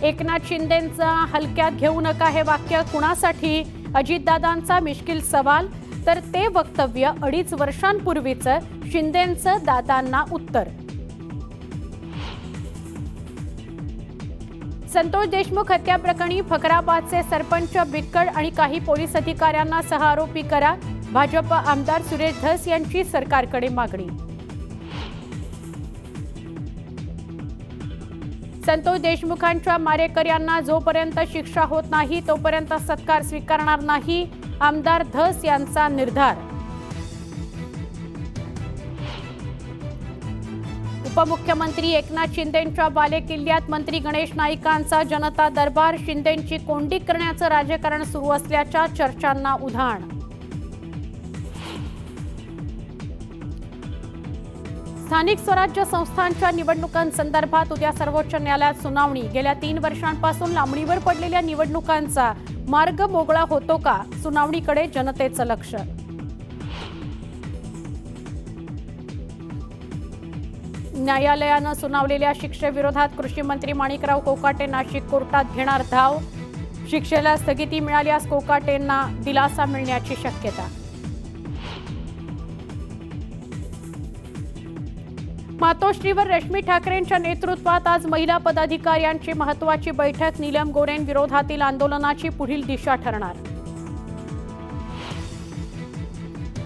एकनाथ शिंदेंचा हलक्यात घेऊ नका हे वाक्य कुणासाठी? अजितदादांचा मिश्किल सवाल. तर ते वक्तव्य 2.5 वर्षांपूर्वीचं शिंदेंचं दादांना उत्तर. संतोष देशमुख हत्या प्रकरणी फकराबादचे सरपंच बिक्कड आणि काही पोलीस अधिकाऱ्यांना सहआरोपी करा. भाजप आमदार सुरेश धस यांची सरकारकडे मागणी. संतोष देशमुखांच्या मारेकऱ्यांना जोपर्यंत शिक्षा होत नाही तोपर्यंत सत्कार स्वीकारणार नाही, आमदार धस यांचा निर्धार. उपमुख्यमंत्री एकनाथ शिंदेंच्या बालेकिल्ल्यात मंत्री गणेश नाईकांचा जनता दरबार. शिंदेंची कोंडी करण्याचं राजकारण सुरू असल्याच्या चर्चांना उधाण. स्थानिक स्वराज्य संस्थांच्या निवडणुकांसंदर्भात उद्या सर्वोच्च न्यायालयात सुनावणी. गेल्या 3 वर्षांपासून लांबणीवर पडलेल्या निवडणुकांचा मार्ग मोकळा होतो का? सुनावणीकडे जनतेचं लक्ष. न्यायालयानं सुनावलेल्या शिक्षेविरोधात कृषी मंत्री माणिकराव कोकाटे नाशिक कोर्टात घेणार धाव. शिक्षेला स्थगिती मिळाल्यास कोकाटेंना दिलासा मिळण्याची शक्यता. मातोश्रीवर रश्मी ठाकरेंच्या नेतृत्वात आज महिला पदाधिकाऱ्यांची महत्त्वाची बैठक. नीलम गोरेंविरोधातील आंदोलनाची पुढील दिशा ठरणार.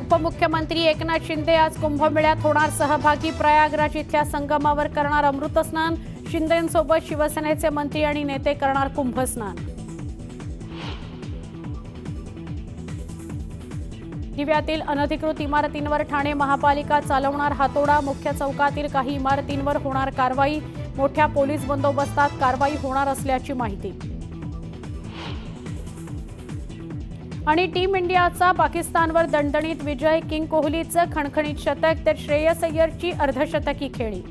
उपमुख्यमंत्री एकनाथ शिंदे आज कुंभमेळ्यात होणार सहभागी. प्रयागराज इथल्या संगमावर करणार अमृतस्नान. शिंदेंसोबत शिवसेनेचे मंत्री आणि नेते करणार कुंभस्नान. दिव्यातील अनधिकृत इमारतींवर ठाणे महापालिका चालवणार हातोडा. मुख्य चौकातील काही इमारतींवर होणार कारवाई. मोठ्या पोलीस बंदोबस्तात कारवाई होणार असल्याची माहिती. आणि टीम इंडियाचा पाकिस्तानवर दणदणीत विजय. किंग कोहलीचं खणखणीत शतक तर श्रेयस अय्यरची अर्धशतकी खेळी.